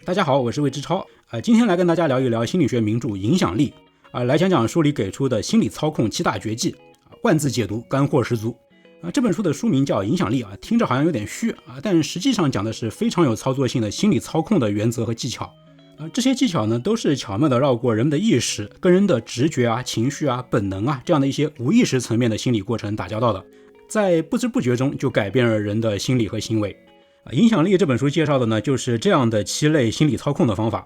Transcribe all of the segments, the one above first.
大家好，我是魏之超。今天来跟大家聊一聊心理学名著《影响力》来讲讲书里给出的心理操控7大绝技，万字解读，干货十足。这本书的书名叫《影响力》听着好像有点虚但实际上讲的是非常有操作性的心理操控的原则和技巧。这些技巧呢，都是巧妙地绕过人们的意识，跟人的直觉情绪本能这样的一些无意识层面的心理过程打交道的，在不知不觉中就改变了人的心理和行为。影响力这本书介绍的呢，就是这样的7类心理操控的方法。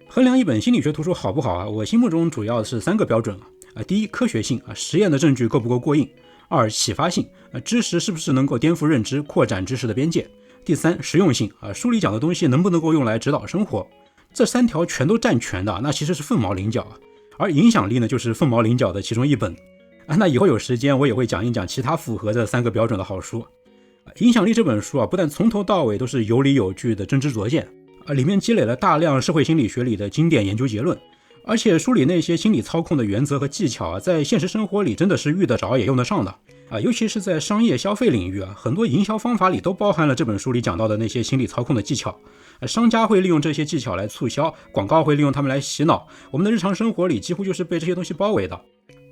衡量一本心理学图书好不好我心目中主要是3个标准第一，科学性实验的证据够不够过硬；二，启发性知识是不是能够颠覆认知，扩展知识的边界；第三，实用性书里讲的东西能不能够用来指导生活。这3条全都占全的，那其实是凤毛麟角而影响力呢，就是凤毛麟角的其中一本那以后有时间我也会讲一讲其他符合这3个标准的好书。影响力这本书不但从头到尾都是有理有据的真知灼见里面积累了大量社会心理学里的经典研究结论，而且书里那些心理操控的原则和技巧在现实生活里真的是遇得着也用得上的尤其是在商业消费领域很多营销方法里都包含了这本书里讲到的那些心理操控的技巧商家会利用这些技巧来促销，广告会利用它们来洗脑，我们的日常生活里几乎就是被这些东西包围的。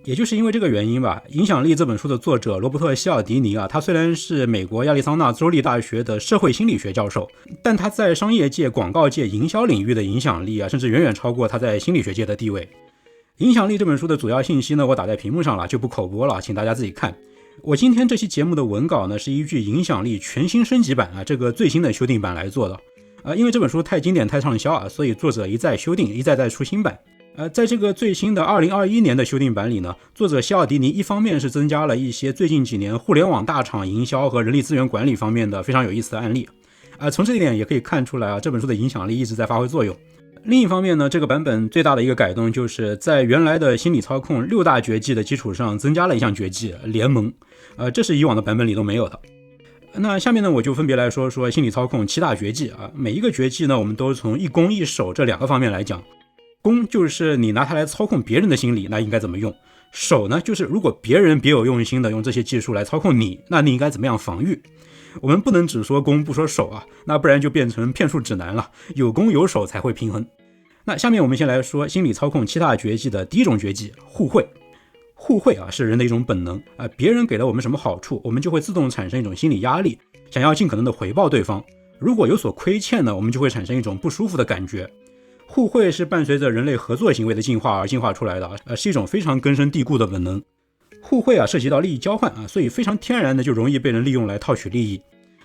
也就是因为这个原因吧，影响力这本书的作者罗伯特·希尔迪尼他虽然是美国亚利桑那州立大学的社会心理学教授，但他在商业界、广告界、营销领域的影响力甚至远远超过他在心理学界的地位。影响力这本书的主要信息呢，我打在屏幕上了，就不口播了，请大家自己看。我今天这期节目的文稿呢，是依据影响力全新升级版这个最新的修订版来做的因为这本书太经典太畅销所以作者一再修订，一再出新版。在这个最新的2021年的修订版里呢，作者希尔迪尼一方面是增加了一些最近几年互联网大厂营销和人力资源管理方面的非常有意思的案例从这一点也可以看出来这本书的影响力一直在发挥作用。另一方面呢，这个版本最大的一个改动就是在原来的心理操控6大绝技的基础上增加了一项绝技联盟这是以往的版本里都没有的。那下面呢，我就分别来说说心理操控7大绝技每一个绝技呢，我们都从一攻一守这2个方面来讲。攻就是你拿它来操控别人的心理，那应该怎么用；守呢，就是如果别人别有用心的用这些技术来操控你，那你应该怎么样防御。我们不能只说攻不说守那不然就变成骗术指南了，有攻有守才会平衡。那下面我们先来说心理操控7大绝技的第一种绝技，互惠。互惠是人的一种本能别人给了我们什么好处，我们就会自动产生一种心理压力，想要尽可能的回报对方。如果有所亏欠呢，我们就会产生一种不舒服的感觉。互惠是伴随着人类合作行为的进化而进化出来的是一种非常根深蒂固的本能。互惠涉及到利益交换所以非常天然的就容易被人利用来套取利益。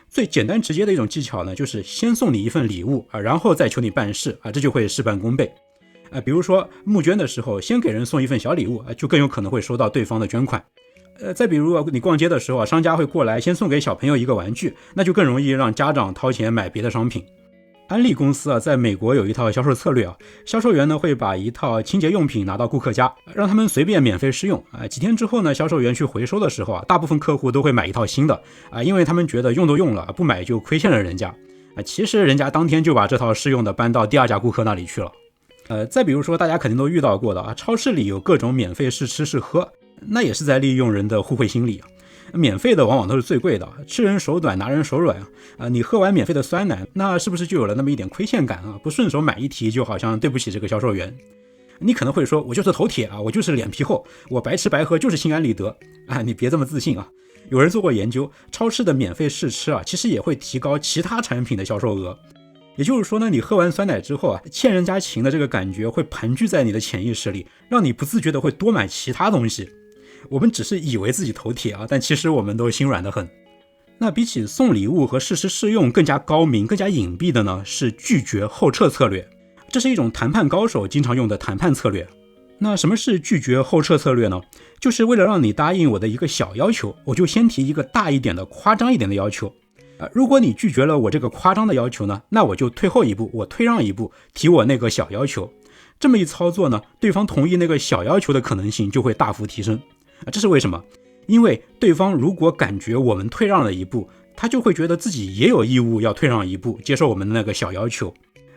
最简单直接的一种技巧呢，就是先送你一份礼物然后再求你办事这就会事半功倍比如说募捐的时候，先给人送一份小礼物就更有可能会收到对方的捐款。再比如你逛街的时候商家会过来先送给小朋友一个玩具，那就更容易让家长掏钱买别的商品。安利公司在美国有一套销售策略销售员呢会把一套清洁用品拿到顾客家，让他们随便免费试用几天之后呢，销售员去回收的时候大部分客户都会买一套新的因为他们觉得用都用了，不买就亏欠了人家其实人家当天就把这套试用的搬到第2家顾客那里去了。再比如说大家肯定都遇到过的超市里有各种免费试吃试喝，那也是在利用人的互惠心理免费的往往都是最贵的，吃人手短拿人手软你喝完免费的酸奶，那是不是就有了那么一点亏欠感不顺手买一提，就好像对不起这个销售员。你可能会说，我就是头铁我就是脸皮厚，我白吃白喝就是心安理得你别这么自信有人做过研究，超市的免费试吃其实也会提高其他产品的销售额。也就是说呢，你喝完酸奶之后欠人家情的这个感觉会盘踞在你的潜意识里，让你不自觉的会多买其他东西。我们只是以为自己头铁但其实我们都心软得很。那比起送礼物和试吃试用更加高明更加隐蔽的呢，是拒绝后撤策略。这是一种谈判高手经常用的谈判策略。那什么是拒绝后撤策略呢？就是为了让你答应我的一个小要求，我就先提一个大一点的夸张一点的要求如果你拒绝了我这个夸张的要求呢，那我就退后一步，我退让一步，提我那个小要求。这么一操作呢，对方同意那个小要求的可能性就会大幅提升这是为什么？因为对方如果感觉我们退让了一步，他就会觉得自己也有义务要退让一步，接受我们的那个小要求。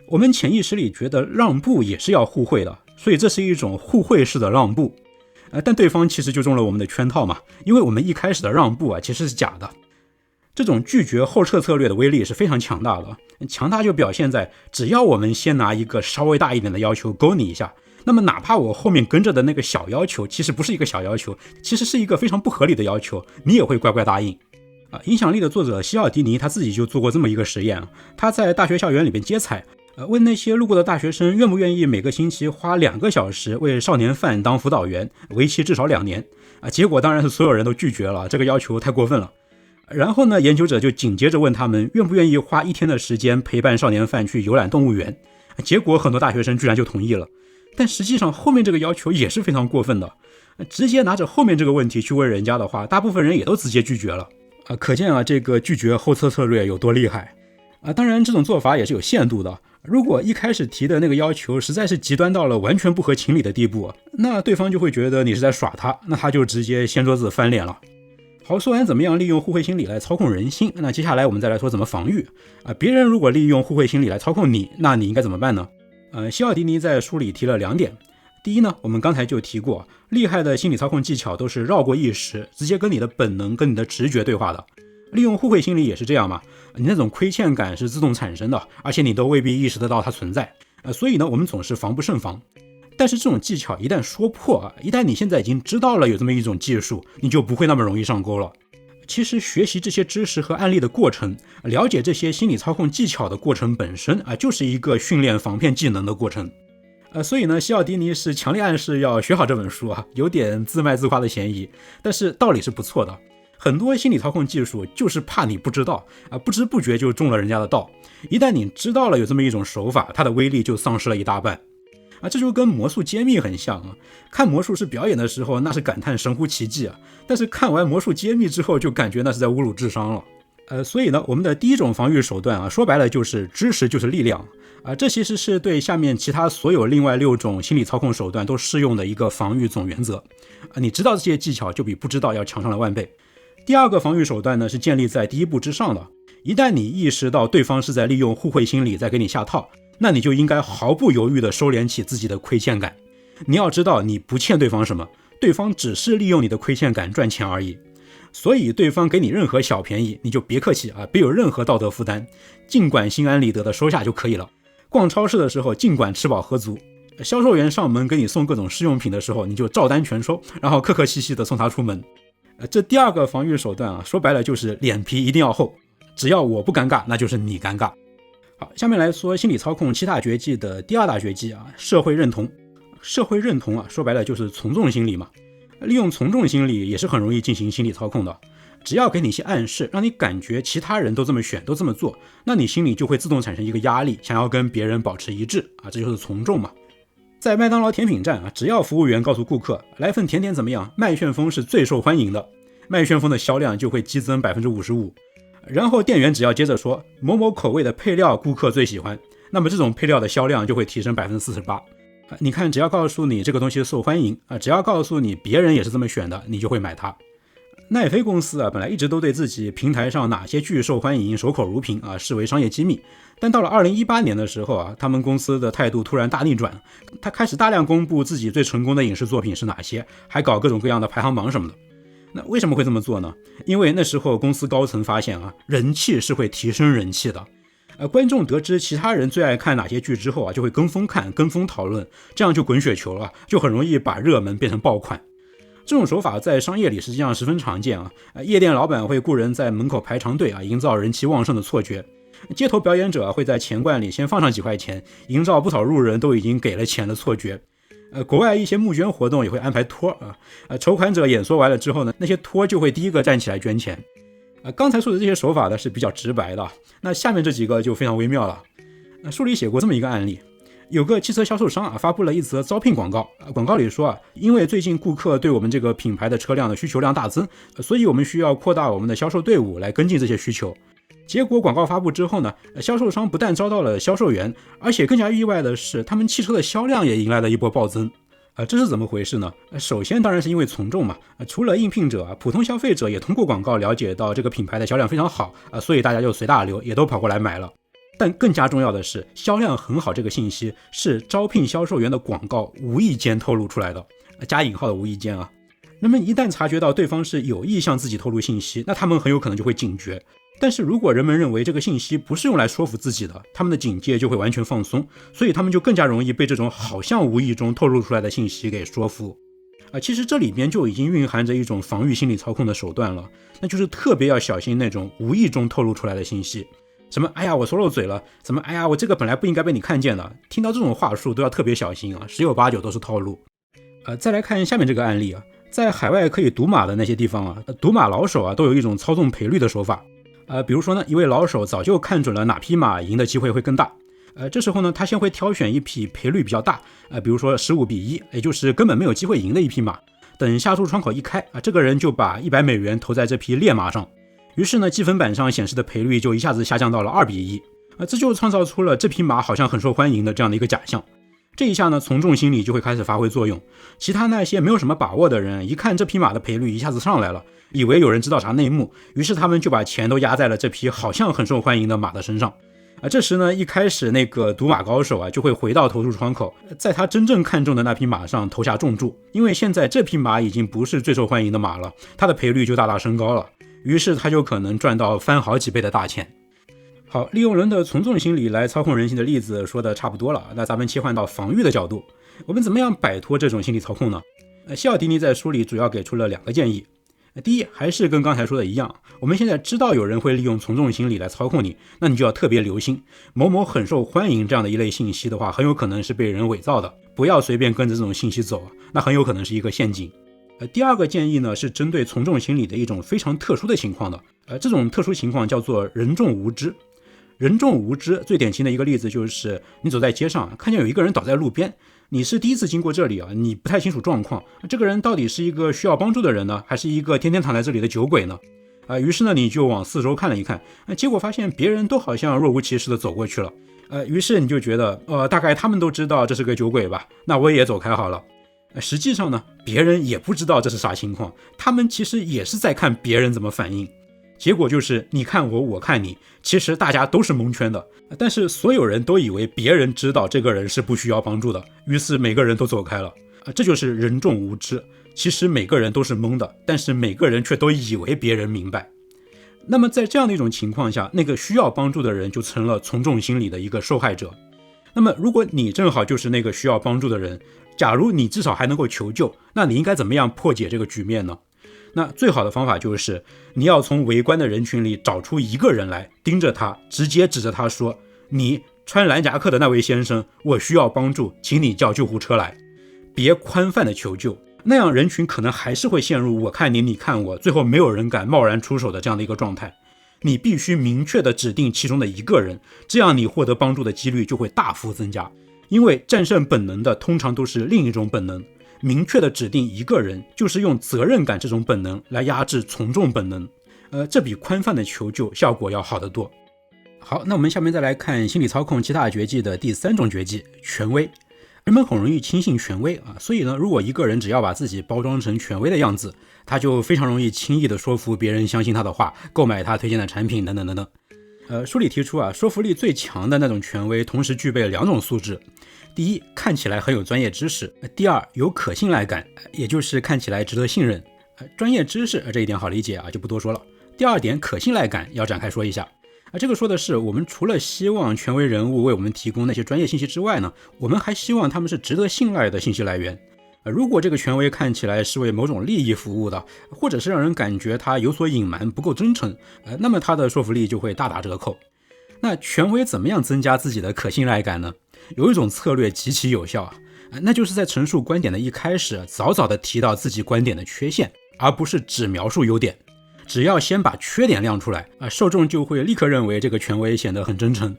我们潜意识里觉得让步也是要互惠的，所以这是一种互惠式的让步但对方其实就中了我们的圈套嘛，因为我们一开始的让步其实是假的。这种拒绝后撤策略的威力是非常强大的，强大就表现在只要我们先拿一个稍微大一点的要求勾你一下，那么哪怕我后面跟着的那个小要求其实不是一个小要求，其实是一个非常不合理的要求，你也会乖乖答应。影响力的作者西奥迪尼他自己就做过这么一个实验，他在大学校园里面接彩，问那些路过的大学生愿不愿意每个星期花2个小时为少年犯当辅导员，为期至少2年。结果当然是所有人都拒绝了，这个要求太过分了。然后呢，研究者就紧接着问他们愿不愿意花1天的时间陪伴少年犯去游览动物园，结果很多大学生居然就同意了。但实际上后面这个要求也是非常过分的，直接拿着后面这个问题去问人家的话，大部分人也都直接拒绝了。可见这个拒绝后撤策略有多厉害。当然这种做法也是有限度的，如果一开始提的那个要求实在是极端到了完全不合情理的地步，那对方就会觉得你是在耍他，那他就直接掀桌子翻脸了。好，说完怎么样利用互惠心理来操控人心，那接下来我们再来说怎么防御。别人如果利用互惠心理来操控你，那你应该怎么办呢？西奥迪尼在书里提了2点。第一呢，我们刚才就提过，厉害的心理操控技巧都是绕过意识，直接跟你的本能跟你的直觉对话的。利用互惠心理也是这样嘛，你那种亏欠感是自动产生的，而且你都未必意识得到它存在。所以呢，我们总是防不胜防。但是这种技巧一旦说破，一旦你现在已经知道了有这么一种技术，你就不会那么容易上钩了。其实学习这些知识和案例的过程，了解这些心理操控技巧的过程本身就是一个训练防骗技能的过程。所以呢，西奥迪尼是强烈暗示要学好这本书有点自卖自夸的嫌疑，但是道理是不错的。很多心理操控技术就是怕你不知道不知不觉就中了人家的道。一旦你知道了有这么一种手法，它的威力就丧失了一大半。这就跟魔术揭秘很像看魔术师表演的时候那是感叹神乎其技但是看完魔术揭秘之后就感觉那是在侮辱智商了。所以呢，我们的第一种防御手段说白了就是知识就是力量这其实是对下面其他所有另外6种心理操控手段都适用的一个防御总原则你知道这些技巧就比不知道要强上了万倍。第二个防御手段呢是建立在第一步之上的，一旦你意识到对方是在利用互惠心理在给你下套，那你就应该毫不犹豫地收敛起自己的亏欠感。你要知道你不欠对方什么，对方只是利用你的亏欠感赚钱而已。所以对方给你任何小便宜，你就别客气别有任何道德负担，尽管心安理得的收下就可以了。逛超市的时候尽管吃饱喝足，销售员上门给你送各种试用品的时候，你就照单全收，然后客客气气的送他出门。这第二个防御手段说白了就是脸皮一定要厚，只要我不尴尬，那就是你尴尬。好，下面来说心理操控7大绝技的第2大绝技社会认同。社会认同说白了就是从众心理嘛。利用从众心理也是很容易进行心理操控的，只要给你一些暗示，让你感觉其他人都这么选都这么做，那你心里就会自动产生一个压力，想要跟别人保持一致这就是从众嘛。在麦当劳甜品站只要服务员告诉顾客来份甜点怎么样，麦旋风是最受欢迎的，麦旋风的销量就会激增 55%。然后店员只要接着说某某口味的配料顾客最喜欢，那么这种配料的销量就会提升 48%。你看，只要告诉你这个东西受欢迎只要告诉你别人也是这么选的，你就会买它。奈飞公司本来一直都对自己平台上哪些剧受欢迎守口如瓶视为商业机密，但到了2018年的时候他们公司的态度突然大逆转，他开始大量公布自己最成功的影视作品是哪些，还搞各种各样的排行榜什么的。那为什么会这么做呢？因为那时候公司高层发现人气是会提升人气的。观众得知其他人最爱看哪些剧之后就会跟风看跟风讨论，这样就滚雪球了，就很容易把热门变成爆款。这种手法在商业里实际上十分常见夜店老板会雇人在门口排长队营造人气旺盛的错觉，街头表演者会在钱罐里先放上几块钱，营造不少路人都已经给了钱的错觉。国外一些募捐活动也会安排托筹款者演说完了之后呢，那些托就会第一个站起来捐钱。刚才说的这些手法呢是比较直白的，那下面这几个就非常微妙了。书里写过这么一个案例，有个汽车销售商发布了一则招聘广告，广告里说因为最近顾客对我们这个品牌的车辆的需求量大增，所以我们需要扩大我们的销售队伍来跟进这些需求。结果广告发布之后呢，销售商不但招到了销售员，而且更加意外的是他们汽车的销量也迎来了一波暴增。这是怎么回事呢？首先当然是因为从众嘛，除了应聘者普通消费者也通过广告了解到这个品牌的销量非常好所以大家就随大流，也都跑过来买了。但更加重要的是，销量很好这个信息是招聘销售员的广告无意间透露出来的，加引号的无意间人们一旦察觉到对方是有意向自己透露信息，那他们很有可能就会警觉。但是如果人们认为这个信息不是用来说服自己的，他们的警戒就会完全放松，所以他们就更加容易被这种好像无意中透露出来的信息给说服。其实这里边就已经蕴含着一种防御心理操控的手段了，那就是特别要小心那种无意中透露出来的信息。什么哎呀我说漏嘴了，什么哎呀我这个本来不应该被你看见的，听到这种话术都要特别小心啊，十有八九都是套路。再来看下面这个案例啊，在海外可以赌马的那些地方啊，赌马老手啊都有一种操纵赔率的手法。比如说呢，一位老手早就看准了哪匹马赢的机会会更大。这时候呢，他先会挑选一匹赔率比较大，比如说15:1，也就是根本没有机会赢的一匹马。等下注窗口一开，这个人就把$100投在这匹烈马上。于是呢，积分板上显示的赔率就一下子下降到了2:1。这就创造出了这匹马好像很受欢迎的这样的一个假象。这一下呢，从众心理就会开始发挥作用。其他那些没有什么把握的人，一看这匹马的赔率一下子上来了，以为有人知道啥内幕，于是他们就把钱都压在了这匹好像很受欢迎的马的身上。这时呢，一开始那个赌马高手啊，就会回到投注窗口，在他真正看中的那匹马上投下重注，因为现在这匹马已经不是最受欢迎的马了，它的赔率就大大升高了，于是他就可能赚到翻好几倍的大钱。好，利用人的从众心理来操控人心的例子说的差不多了，那咱们切换到防御的角度，我们怎么样摆脱这种心理操控呢？希尔迪尼在书里主要给出了2个建议。第一，还是跟刚才说的一样，我们现在知道有人会利用从众心理来操控你，那你就要特别留心，某某很受欢迎这样的一类信息的话，很有可能是被人伪造的，不要随便跟着这种信息走，那很有可能是一个陷阱。第2个建议呢，是针对从众心理的一种非常特殊的情况的，这种特殊情况叫做人众无知。人众无知最典型的一个例子就是你走在街上，看见有一个人倒在路边，你是第一次经过这里啊，你不太清楚状况，这个人到底是一个需要帮助的人呢，还是一个天天躺在这里的酒鬼呢？于是呢，你就往四周看了一看，结果发现别人都好像若无其事的走过去了。于是你就觉得，大概他们都知道这是个酒鬼吧，那我也走开好了。实际上呢，别人也不知道这是啥情况，他们其实也是在看别人怎么反应。结果就是你看我，我看你，其实大家都是蒙圈的，但是所有人都以为别人知道这个人是不需要帮助的，于是每个人都走开了。这就是人众无知，其实每个人都是懵的，但是每个人却都以为别人明白。那么在这样的一种情况下，那个需要帮助的人就成了从众心理的一个受害者。那么如果你正好就是那个需要帮助的人，假如你至少还能够求救，那你应该怎么样破解这个局面呢？那最好的方法就是你要从围观的人群里找出一个人来，盯着他，直接指着他说，你穿蓝夹克的那位先生，我需要帮助，请你叫救护车来。别宽泛的求救，那样人群可能还是会陷入我看你你看我，最后没有人敢贸然出手的这样的一个状态。你必须明确的指定其中的一个人，这样你获得帮助的几率就会大幅增加。因为战胜本能的通常都是另一种本能，明确的指定一个人，就是用责任感这种本能来压制从众本能。这比宽泛的求救效果要好得多。好，那我们下面再来看心理操控七大绝技的第3种绝技，权威。人们很容易轻信权威啊，所以呢，如果一个人只要把自己包装成权威的样子，他就非常容易轻易的说服别人相信他的话，购买他推荐的产品等等等等。书里提出啊，说服力最强的那种权威同时具备2种素质。第一，看起来很有专业知识；第二，有可信赖感，也就是看起来值得信任。专业知识这一点好理解啊，就不多说了。第2点，可信赖感要展开说一下。这个说的是我们除了希望权威人物为我们提供那些专业信息之外呢，我们还希望他们是值得信赖的信息来源。如果这个权威看起来是为某种利益服务的，或者是让人感觉他有所隐瞒，不够真诚，那么他的说服力就会大打折扣。那权威怎么样增加自己的可信赖感呢？有一种策略极其有效那就是在陈述观点的一开始，早早的提到自己观点的缺陷，而不是只描述优点。只要先把缺点亮出来受众就会立刻认为这个权威显得很真诚。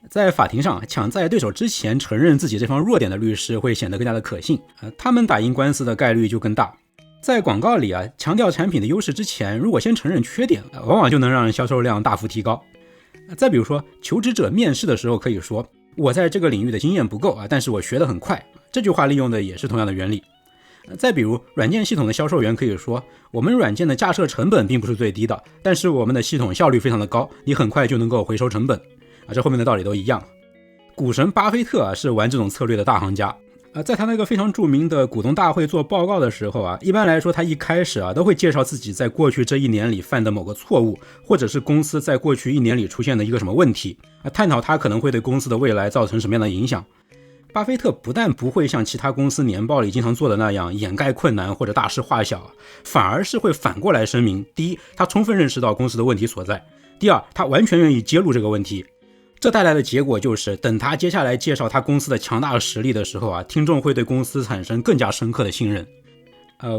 在法庭上，抢在对手之前承认自己这方弱点的律师会显得更加的可信，他们打赢官司的概率就更大。在广告里强调产品的优势之前，如果先承认缺点，往往就能让销售量大幅提高。再比如说，求职者面试的时候可以说，我在这个领域的经验不够但是我学得很快，这句话利用的也是同样的原理。再比如，软件系统的销售员可以说，我们软件的架设成本并不是最低的，但是我们的系统效率非常的高，你很快就能够回收成本这后面的道理都一样。股神巴菲特是玩这种策略的大行家。在他那个非常著名的股东大会做报告的时候啊，一般来说他一开始都会介绍自己在过去这一年里犯的某个错误，或者是公司在过去一年里出现的一个什么问题，探讨它可能会对公司的未来造成什么样的影响。巴菲特不但不会像其他公司年报里经常做的那样掩盖困难或者大事化小，反而是会反过来声明：第一，他充分认识到公司的问题所在；第二，他完全愿意揭露这个问题。这带来的结果就是，等他接下来介绍他公司的强大实力的时候听众会对公司产生更加深刻的信任。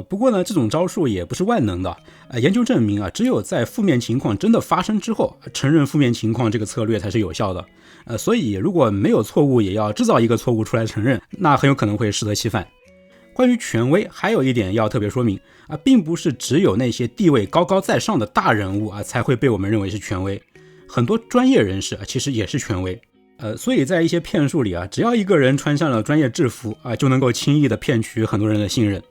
不过呢，这种招数也不是万能的。研究证明只有在负面情况真的发生之后，承认负面情况这个策略才是有效的。所以如果没有错误也要制造一个错误出来承认，那很有可能会适得其反。关于权威，还有一点要特别说明并不是只有那些地位高高在上的大人物才会被我们认为是权威。很多专业人士其实也是权威。所以在一些骗术里只要一个人穿上了专业制服就能够轻易的骗取很多人的信任。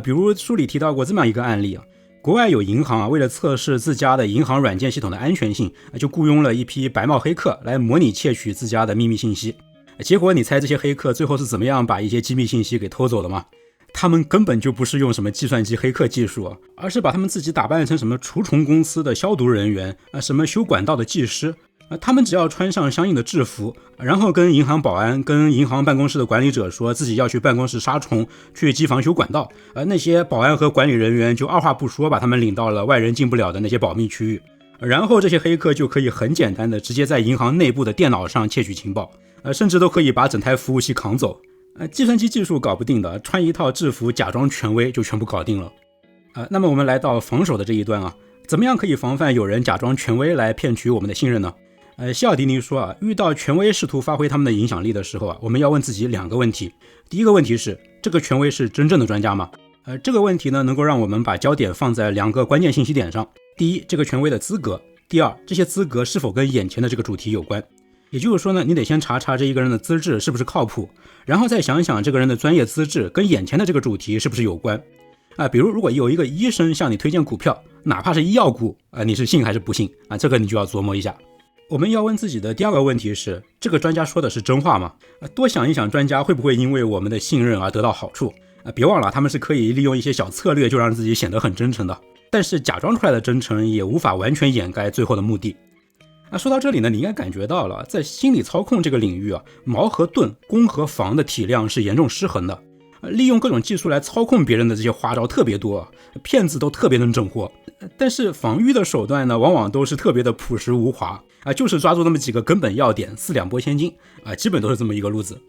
比如书里提到过这么样一个案例国外有银行为了测试自家的银行软件系统的安全性，就雇佣了一批白帽黑客来模拟窃取自家的秘密信息。结果你猜这些黑客最后是怎么样把一些机密信息给偷走的吗？他们根本就不是用什么计算机黑客技术，而是把他们自己打扮成什么除虫公司的消毒人员，什么修管道的技师。他们只要穿上相应的制服，然后跟银行保安、跟银行办公室的管理者说自己要去办公室杀虫，去机房修管道，那些保安和管理人员就二话不说把他们领到了外人进不了的那些保密区域，然后这些黑客就可以很简单的直接在银行内部的电脑上窃取情报，甚至都可以把整台服务器扛走。计算机技术搞不定的，穿一套制服假装权威就全部搞定了。那么我们来到防守的这一端怎么样可以防范有人假装权威来骗取我们的信任呢？希尔迪尼说遇到权威试图发挥他们的影响力的时候我们要问自己两个问题。第一个问题是，这个权威是真正的专家吗？这个问题呢，能够让我们把焦点放在两个关键信息点上。第一，这个权威的资格；第二，这些资格是否跟眼前的这个主题有关。也就是说呢，你得先查查这一个人的资质是不是靠谱，然后再想想这个人的专业资质跟眼前的这个主题是不是有关。比如如果有一个医生向你推荐股票，哪怕是医药股你是信还是不信这个你就要琢磨一下。我们要问自己的第二个问题是，这个专家说的是真话吗？多想一想专家会不会因为我们的信任而得到好处。别忘了他们是可以利用一些小策略就让自己显得很真诚的，但是假装出来的真诚也无法完全掩盖最后的目的。说到这里呢，你应该感觉到了，在心理操控这个领域矛和盾、攻和防的体量是严重失衡的。利用各种技术来操控别人的这些花招特别多，骗子都特别能整活。但是防御的手段呢，往往都是特别的朴实无华就是抓住那么几个根本要点，四两拨千斤基本都是这么一个路子。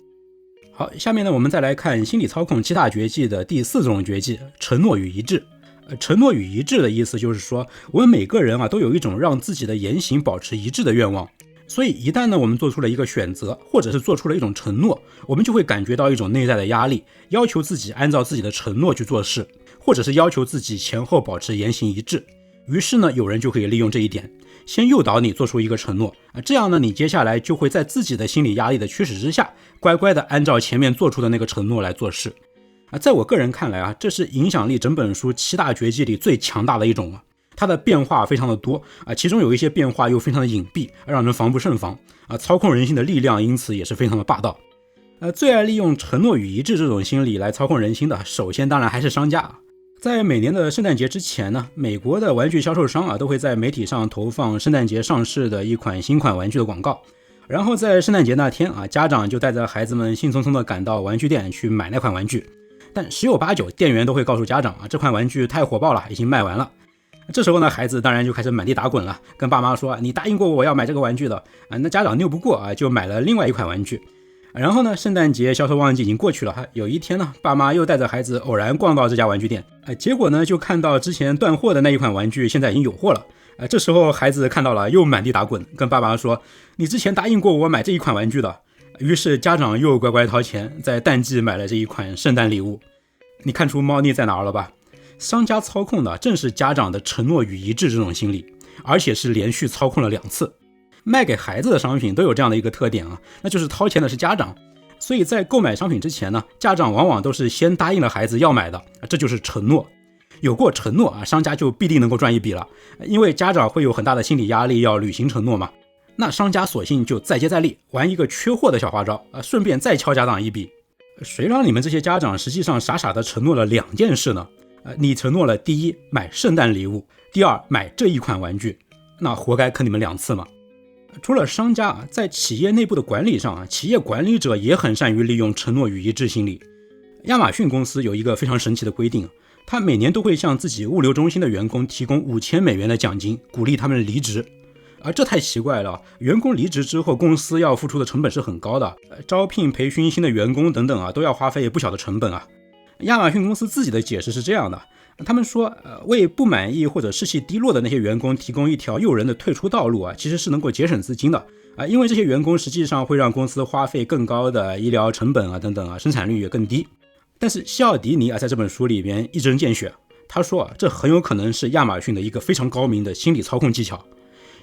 好，下面呢，我们再来看心理操控七大绝技的第4种绝技——承诺与一致。承诺与一致的意思就是说，我们每个人都有一种让自己的言行保持一致的愿望。所以一旦呢我们做出了一个选择，或者是做出了一种承诺，我们就会感觉到一种内在的压力，要求自己按照自己的承诺去做事，或者是要求自己前后保持言行一致。于是呢，有人就可以利用这一点，先诱导你做出一个承诺这样呢，你接下来就会在自己的心理压力的驱使之下，乖乖的按照前面做出的那个承诺来做事在我个人看来这是影响力整本书7大绝技里最强大的一种它的变化非常的多其中有一些变化又非常的隐蔽，让人防不胜防操控人心的力量因此也是非常的霸道最爱利用承诺与一致这种心理来操控人心的，首先当然还是商家在每年的圣诞节之前呢，美国的玩具销售商都会在媒体上投放圣诞节上市的一款新款玩具的广告，然后在圣诞节那天家长就带着孩子们兴冲冲的赶到玩具店去买那款玩具，但十有八九店员都会告诉家长这款玩具太火爆了，已经卖完了。这时候呢，孩子当然就开始满地打滚了，跟爸妈说你答应过我要买这个玩具的那家长拗不过就买了另外一款玩具。然后呢，圣诞节销售旺季已经过去了有一天呢，爸妈又带着孩子偶然逛到这家玩具店结果呢，就看到之前断货的那一款玩具现在已经有货了这时候孩子看到了又满地打滚，跟爸爸说你之前答应过我买这一款玩具的。于是家长又乖乖掏钱，在淡季买了这一款圣诞礼物。你看出猫腻在哪儿了吧？商家操控的正是家长的承诺与一致这种心理，而且是连续操控了2次。卖给孩子的商品都有这样的一个特点那就是掏钱的是家长。所以在购买商品之前呢，家长往往都是先答应了孩子要买的这就是承诺。有过承诺商家就必定能够赚一笔了，因为家长会有很大的心理压力要履行承诺嘛。那商家索性就再接再厉，玩一个缺货的小花招顺便再敲家长一笔。谁让你们这些家长实际上傻傻的承诺了2件事呢？你承诺了第一买圣诞礼物，第二买这一款玩具，那活该坑你们2次嘛。除了商家，在企业内部的管理上，企业管理者也很善于利用承诺与一致心理。亚马逊公司有一个非常神奇的规定，他每年都会向自己物流中心的员工提供$5000的奖金，鼓励他们离职。这太奇怪了，员工离职之后，公司要付出的成本是很高的，招聘、培训新的员工等等都要花费不小的成本啊。亚马逊公司自己的解释是这样的，他们说，为不满意或者士气低落的那些员工提供一条诱人的退出道路其实是能够节省资金的因为这些员工实际上会让公司花费更高的医疗成本等等生产率也更低。但是希奥迪尼在这本书里边一针见血，他说这很有可能是亚马逊的一个非常高明的心理操控技巧。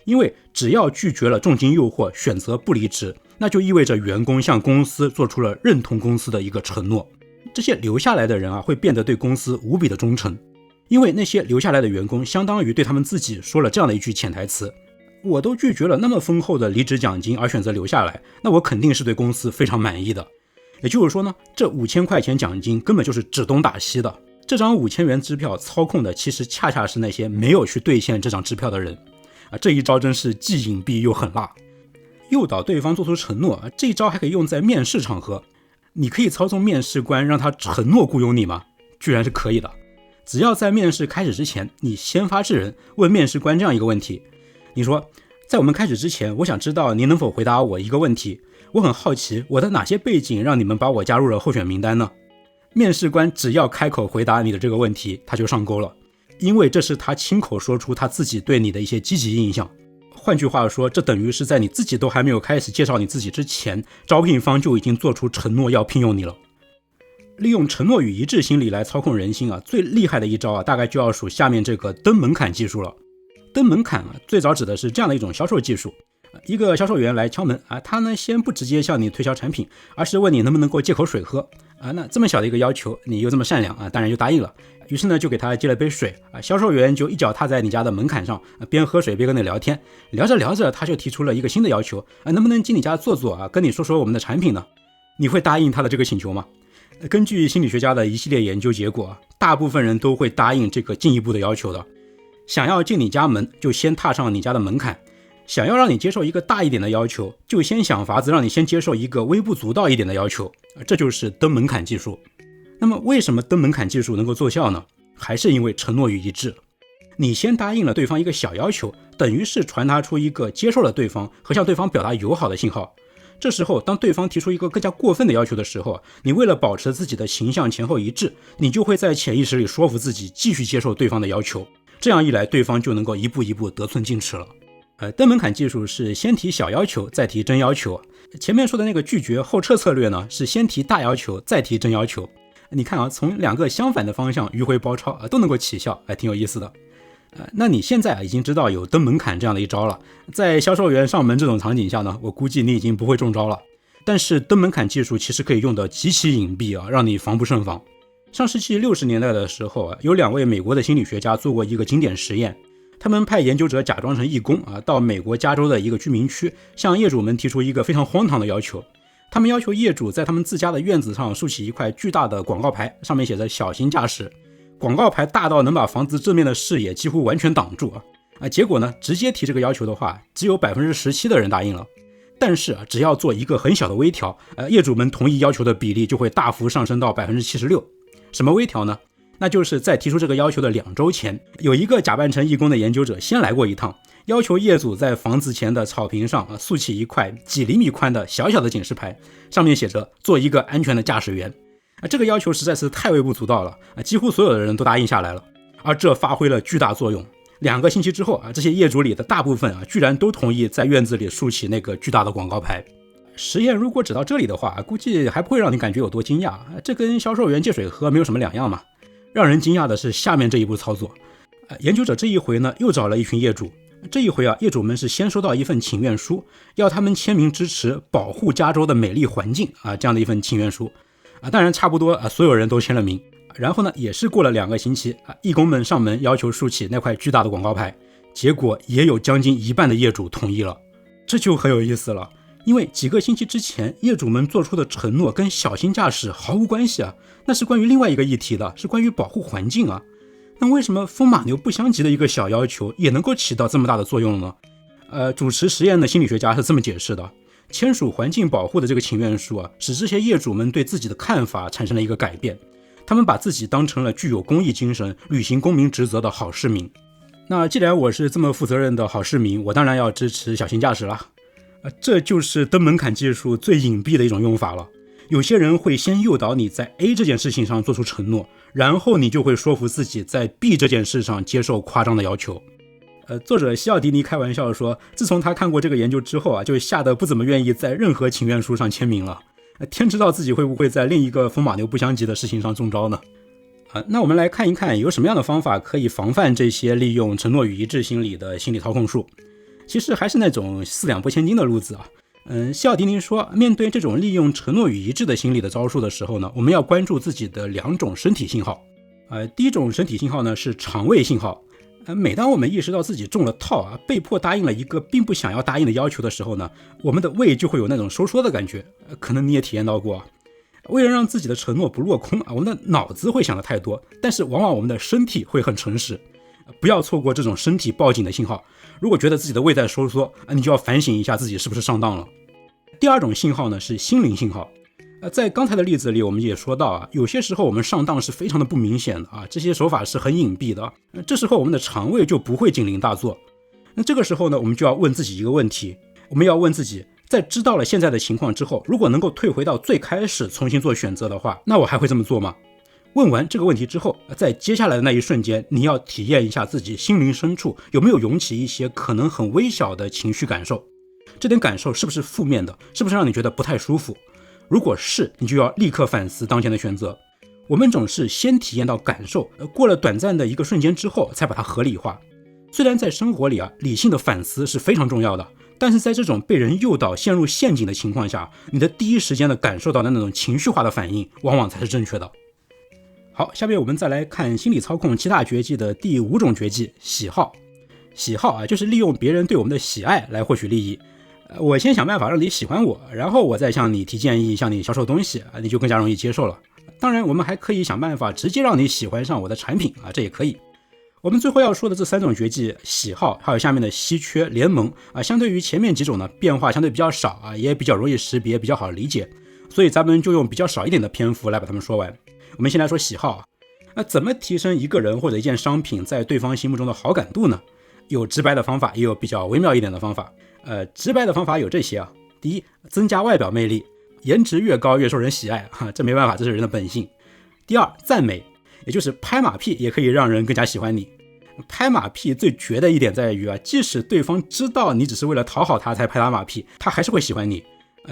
因为只要拒绝了重金诱惑，选择不离职，那就意味着员工向公司做出了认同公司的一个承诺。这些留下来的人会变得对公司无比的忠诚，因为那些留下来的员工相当于对他们自己说了这样的一句潜台词：我都拒绝了那么丰厚的离职奖金而选择留下来，那我肯定是对公司非常满意的。也就是说呢，这5000块钱奖金根本就是指东打西的。这张5000元支票操控的其实恰恰是那些没有去兑现这张支票的人这一招真是既隐蔽又狠辣。诱导对方做出承诺这一招还可以用在面试场合。你可以操纵面试官让他承诺雇佣你吗？居然是可以的。只要在面试开始之前，你先发制人，问面试官这样一个问题，你说，在我们开始之前，我想知道您能否回答我一个问题，我很好奇我的哪些背景让你们把我加入了候选名单呢？面试官只要开口回答你的这个问题，他就上钩了，因为这是他亲口说出他自己对你的一些积极印象。换句话说，这等于是在你自己都还没有开始介绍你自己之前，招聘方就已经做出承诺要聘用你了。利用承诺与一致心理来操控人心最厉害的一招大概就要数下面这个登门槛技术了。登门槛最早指的是这样的一种销售技术。一个销售员来敲门他呢先不直接向你推销产品，而是问你能不能够借口水喝那这么小的一个要求，你又这么善良当然就答应了。于是呢就给他接了杯水销售员就一脚踏在你家的门槛上边喝水边跟你聊天，聊着聊着他就提出了一个新的要求能不能进你家坐坐跟你说说我们的产品呢？你会答应他的这个请求吗？根据心理学家的一系列研究结果大部分人都会答应这个进一步的要求的。想要进你家门，就先踏上你家的门槛；想要让你接受一个大一点的要求，就先想法子让你先接受一个微不足道一点的要求。这就是登门槛技术。那么为什么登门槛技术能够奏效呢？还是因为承诺与一致。你先答应了对方一个小要求，等于是传达出一个接受了对方和向对方表达友好的信号。这时候当对方提出一个更加过分的要求的时候，你为了保持自己的形象前后一致，你就会在潜意识里说服自己继续接受对方的要求。这样一来，对方就能够一步一步得寸进尺了。登门槛技术是先提小要求再提真要求，前面说的那个拒绝后撤策略呢，是先提大要求再提真要求。你看从2个相反的方向迂回包抄都能够起效，挺有意思的。那你现在已经知道有登门槛这样的一招了，在销售员上门这种场景下呢，我估计你已经不会中招了。但是登门槛技术其实可以用得极其隐蔽让你防不胜防。上世纪60年代的时候有2位美国的心理学家做过一个经典实验，他们派研究者假装成义工到美国加州的一个居民区，向业主们提出一个非常荒唐的要求。他们要求业主在他们自家的院子上竖起一块巨大的广告牌，上面写着小心驾驶。广告牌大到能把房子正面的视野几乎完全挡住结果呢，直接提这个要求的话，只有 17% 的人答应了。但是只要做一个很小的微调，业主们同意要求的比例就会大幅上升到 76%。 什么微调呢？那就是在提出这个要求的2周前，有一个假扮成义工的研究者先来过一趟，要求业主在房子前的草坪上竖起一块几厘米宽的小小的警示牌，上面写着做一个安全的驾驶员。这个要求实在是太微不足道了几乎所有的人都答应下来了。而这发挥了巨大作用，2个星期之后这些业主里的大部分居然都同意在院子里竖起那个巨大的广告牌。实验如果只到这里的话，估计还不会让你感觉有多惊讶，这跟销售员借水喝没有什么两样嘛。让人惊讶的是下面这一步操作。研究者这一回呢又找了一群业主，这一回业主们是先收到一份请愿书，要他们签名支持保护加州的美丽环境这样的一份请愿书当然差不多所有人都签了名。然后呢也是过了2个星期义工们上门要求竖起那块巨大的广告牌，结果也有将近一半的业主同意了。这就很有意思了，因为几个星期之前业主们做出的承诺跟小心驾驶毫无关系啊，那是关于另外一个议题的，是关于保护环境啊。那为什么风马牛不相及的一个小要求也能够起到这么大的作用呢？主持实验的心理学家是这么解释的：签署环境保护的这个请愿书啊，使这些业主们对自己的看法产生了一个改变，他们把自己当成了具有公益精神、履行公民职责的好市民。那既然我是这么负责任的好市民，我当然要支持小心驾驶了。这就是登门槛技术最隐蔽的一种用法了。有些人会先诱导你在 A 这件事情上做出承诺，然后你就会说服自己在 B 这件事上接受夸张的要求。作者西奥迪尼开玩笑说，自从他看过这个研究之后啊，就吓得不怎么愿意在任何请愿书上签名了。天知道自己会不会在另一个风马牛不相及的事情上中招呢？那我们来看一看有什么样的方法可以防范这些利用承诺与一致心理的心理操控术。其实还是那种四两拨千斤的路子啊。西奥迪尼说，面对这种利用承诺与一致的心理的招数的时候呢，我们要关注自己的2种身体信号。第一种身体信号呢是肠胃信号。每当我们意识到自己中了套啊，被迫答应了一个并不想要答应的要求的时候呢，我们的胃就会有那种收缩的感觉，可能你也体验到过。为了让自己的承诺不落空啊，我们的脑子会想的太多，但是往往我们的身体会很诚实。不要错过这种身体报警的信号。如果觉得自己的胃在收缩，你就要反省一下自己是不是上当了。第二种信号呢是心灵信号。在刚才的例子里我们也说到啊，有些时候我们上当是非常的不明显的啊，这些手法是很隐蔽的。这时候我们的肠胃就不会警铃大作。那这个时候呢，我们就要问自己一个问题，我们要问自己，在知道了现在的情况之后，如果能够退回到最开始重新做选择的话，那我还会这么做吗？问完这个问题之后，在接下来的那一瞬间，你要体验一下自己心灵深处有没有涌起一些可能很微小的情绪感受，这点感受是不是负面的，是不是让你觉得不太舒服？如果是，你就要立刻反思当前的选择。我们总是先体验到感受，过了短暂的一个瞬间之后才把它合理化。虽然在生活里啊，理性的反思是非常重要的，但是在这种被人诱导陷入陷阱的情况下，你的第一时间的感受到的那种情绪化的反应往往才是正确的。好，下面我们再来看心理操控7大绝技的第5种绝技，喜好。喜好啊，就是利用别人对我们的喜爱来获取利益。我先想办法让你喜欢我，然后我再向你提建议，向你销售东西，你就更加容易接受了。当然我们还可以想办法直接让你喜欢上我的产品这也可以。我们最后要说的这3种绝技，喜好还有下面的稀缺、联盟相对于前面几种呢，变化相对比较少也比较容易识别，比较好理解，所以咱们就用比较少一点的篇幅来把它们说完。我们先来说喜好怎么提升一个人或者一件商品在对方心目中的好感度呢？有直白的方法，也有比较微妙一点的方法。直白的方法有这些第一，增加外表魅力，颜值越高越受人喜爱这没办法，这是人的本性。第二，赞美，也就是拍马屁也可以让人更加喜欢你。拍马屁最绝的一点在于即使对方知道你只是为了讨好他才拍他马屁，他还是会喜欢你。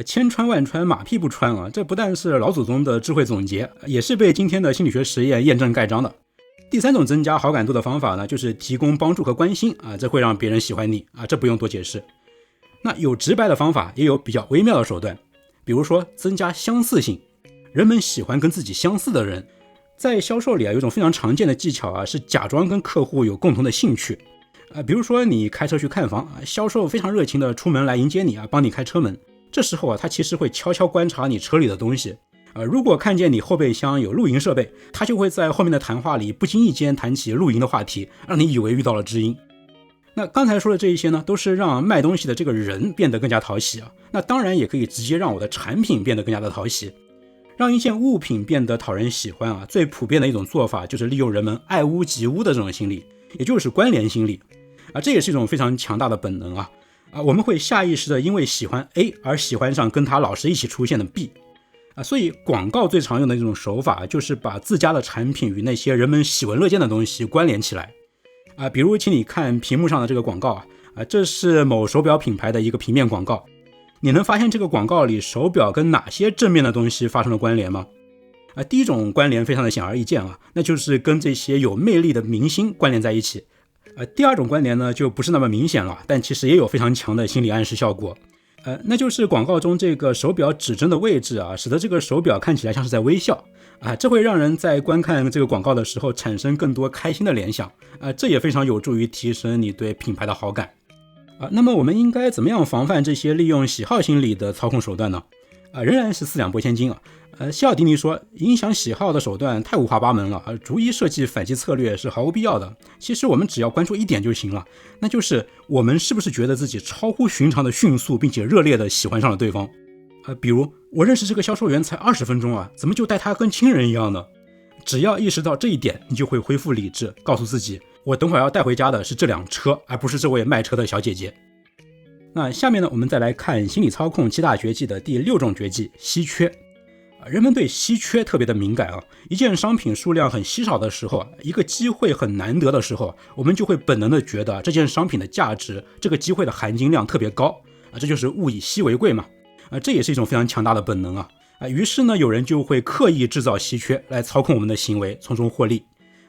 千穿万穿马屁不穿这不但是老祖宗的智慧总结，也是被今天的心理学实验验证盖章的。第3种增加好感度的方法呢，就是提供帮助和关心这会让别人喜欢你这不用多解释。那有直白的方法，也有比较微妙的手段，比如说增加相似性，人们喜欢跟自己相似的人。在销售里有一种非常常见的技巧是假装跟客户有共同的兴趣。比如说你开车去看房，销售非常热情的出门来迎接你帮你开车门。这时候他其实会悄悄观察你车里的东西。如果看见你后备箱有露营设备，他就会在后面的谈话里不经意间谈起露营的话题，让你以为遇到了知音。那刚才说的这一些呢，都是让卖东西的这个人变得更加讨喜那当然也可以直接让我的产品变得更加的讨喜。让一件物品变得讨人喜欢最普遍的一种做法就是利用人们爱屋及乌的这种心理，也就是关联心理这也是一种非常强大的本能我们会下意识的因为喜欢 A 而喜欢上跟他老是一起出现的 B所以广告最常用的一种手法就是把自家的产品与那些人们喜闻乐见的东西关联起来比如请你看屏幕上的这个广告这是某手表品牌的一个平面广告。你能发现这个广告里手表跟哪些正面的东西发生了关联吗？第一种关联非常的显而易见那就是跟这些有魅力的明星关联在一起。第二种关联呢就不是那么明显了，但其实也有非常强的心理暗示效果。那就是广告中这个手表指针的位置使得这个手表看起来像是在微笑这会让人在观看这个广告的时候产生更多开心的联想这也非常有助于提升你对品牌的好感。那么我们应该怎么样防范这些利用喜好心理的操控手段呢？仍然是四两拨千斤啊。西奥迪尼说，影响喜好的手段太五花八门了，逐一设计反击策略是毫无必要的。其实我们只要关注一点就行了，那就是我们是不是觉得自己超乎寻常的迅速并且热烈的喜欢上了对方。比如我认识这个销售员才20分钟啊，怎么就待他跟亲人一样呢？只要意识到这一点，你就会恢复理智，告诉自己，我等会儿要带回家的是这辆车，而不是这位卖车的小姐姐。那下面呢，我们再来看心理操控7大绝技的第6种绝技，稀缺。人们对稀缺特别的敏感啊，一件商品数量很稀少的时候，一个机会很难得的时候，我们就会本能的觉得这件商品的价值，这个机会的含金量特别高这就是物以稀为贵嘛这也是一种非常强大的本能于是呢，有人就会刻意制造稀缺来操控我们的行为，从中获利。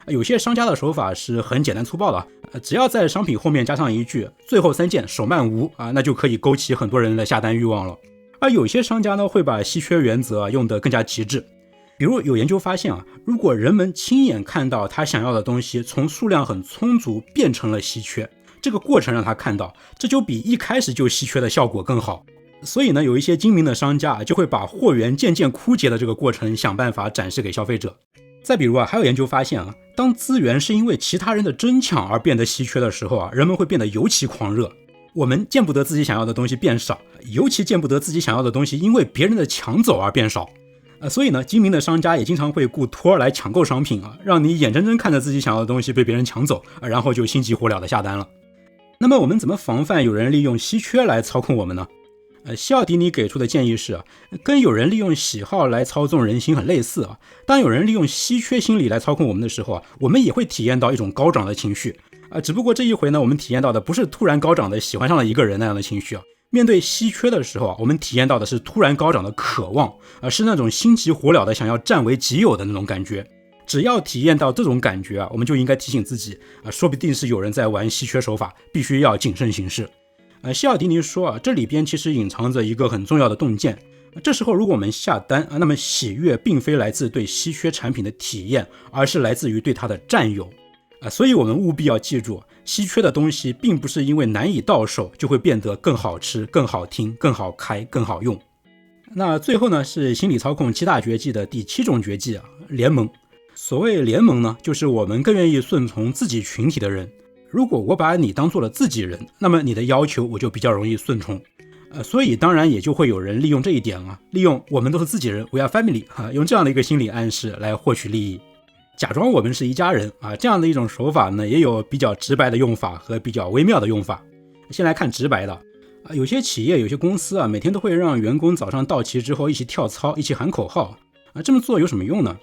有些商家的手法是很简单粗暴的只要在商品后面加上一句最后3件手慢无那就可以勾起很多人的下单欲望了。而有些商家呢，会把稀缺原则用得更加极致。比如有研究发现如果人们亲眼看到他想要的东西从数量很充足变成了稀缺，这个过程让他看到，这就比一开始就稀缺的效果更好。所以呢，有一些精明的商家就会把货源渐渐枯竭的这个过程想办法展示给消费者。再比如还有研究发现当资源是因为其他人的争抢而变得稀缺的时候人们会变得尤其狂热。我们见不得自己想要的东西变少，尤其见不得自己想要的东西因为别人的抢走而变少。所以呢，精明的商家也经常会雇托来抢购商品让你眼睁睁看着自己想要的东西被别人抢走然后就心急火燎的下单了。那么我们怎么防范有人利用稀缺来操控我们呢？西奥迪尼给出的建议是跟有人利用喜好来操纵人心很类似当有人利用稀缺心理来操控我们的时候我们也会体验到一种高涨的情绪只不过这一回呢，我们体验到的不是突然高涨的喜欢上了一个人那样的情绪面对稀缺的时候我们体验到的是突然高涨的渴望是那种心急火燎的想要占为己有的那种感觉。只要体验到这种感觉我们就应该提醒自己说不定是有人在玩稀缺手法，必须要谨慎行事。西奥迪尼说这里边其实隐藏着一个很重要的洞见。这时候如果我们下单那么喜悦并非来自对稀缺产品的体验，而是来自于对它的占有所以我们务必要记住，稀缺的东西并不是因为难以到手就会变得更好吃、更好听、更好开、更好用。那最后呢，是心理操控7大绝技的第7种绝技联盟。所谓联盟呢，就是我们更愿意顺从自己群体的人。如果我把你当做了自己人，那么你的要求我就比较容易顺从所以当然也就会有人利用这一点利用我们都是自己人 We are family 用这样的一个心理暗示来获取利益，假装我们是一家人这样的一种手法呢，也有比较直白的用法和比较微妙的用法。先来看直白的有些企业有些公司每天都会让员工早上到齐之后一起跳操，一起喊口号这么做有什么用呢？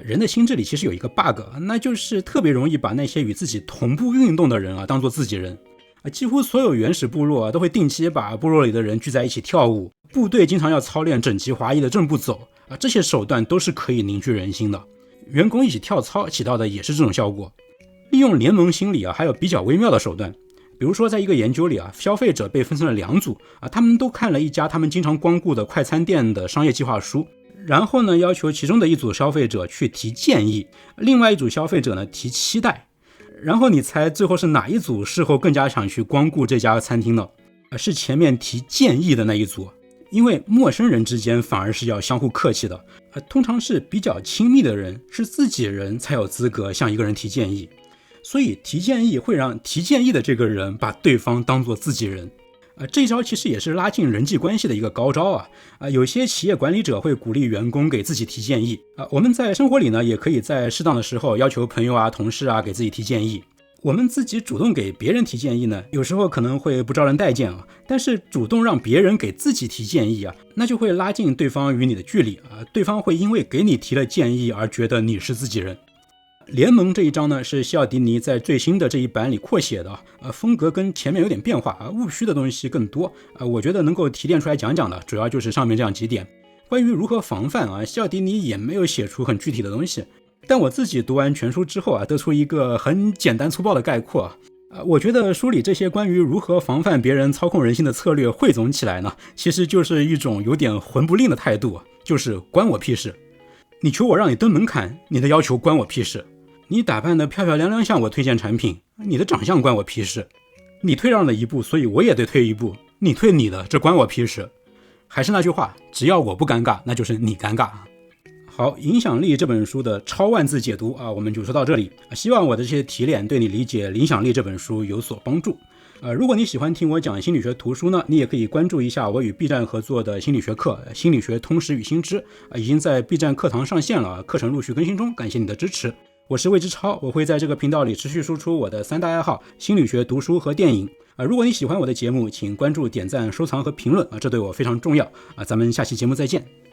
人的心智里其实有一个 bug 那就是特别容易把那些与自己同步运动的人当作自己人几乎所有原始部落都会定期把部落里的人聚在一起跳舞，部队经常要操练整齐划一的正步走这些手段都是可以凝聚人心的。员工一起跳操起到的也是这种效果。利用联盟心理还有比较微妙的手段。比如说在一个研究里消费者被分成了2组他们都看了一家他们经常光顾的快餐店的商业计划书，然后呢，要求其中的一组消费者去提建议，另外一组消费者呢提期待。然后你猜最后是哪一组事后更加想去光顾这家餐厅呢？是前面提建议的那一组。因为陌生人之间反而是要相互客气的通常是比较亲密的人，是自己人才有资格向一个人提建议，所以提建议会让提建议的这个人把对方当作自己人这一招其实也是拉近人际关系的一个高招有些企业管理者会鼓励员工给自己提建议我们在生活里呢，也可以在适当的时候要求朋友同事给自己提建议。我们自己主动给别人提建议呢，有时候可能会不招人待见但是主动让别人给自己提建议那就会拉近对方与你的距离对方会因为给你提了建议而觉得你是自己人。联盟这一招呢，是西奥迪尼在最新的这一版里扩写的风格跟前面有点变化务虚的东西更多我觉得能够提炼出来讲讲的主要就是上面这样几点。关于如何防范西奥迪尼也没有写出很具体的东西，但我自己读完全书之后得出一个很简单粗暴的概括我觉得书里这些关于如何防范别人操控人心的策略汇总起来呢，其实就是一种有点混不吝的态度，就是关我屁事。你求我让你登门槛，你的要求关我屁事。你打扮得漂漂亮亮向我推荐产品，你的长相关我屁事。你退让了一步，所以我也得退一步。你退你的，这关我屁事。还是那句话，只要我不尴尬，那就是你尴尬。好，影响力这本书的超万字解读我们就说到这里。希望我的这些提炼对你理解影响力这本书有所帮助。如果你喜欢听我讲心理学图书呢，你也可以关注一下我与 B 站合作的心理学课《心理学通识与新知》已经在 B 站课堂上线了，课程陆续更新中，感谢你的支持。我是魏之超，我会在这个频道里持续输出我的3大爱好：心理学、读书和电影。如果你喜欢我的节目，请关注、点赞、收藏和评论这对我非常重要咱们下期节目再见。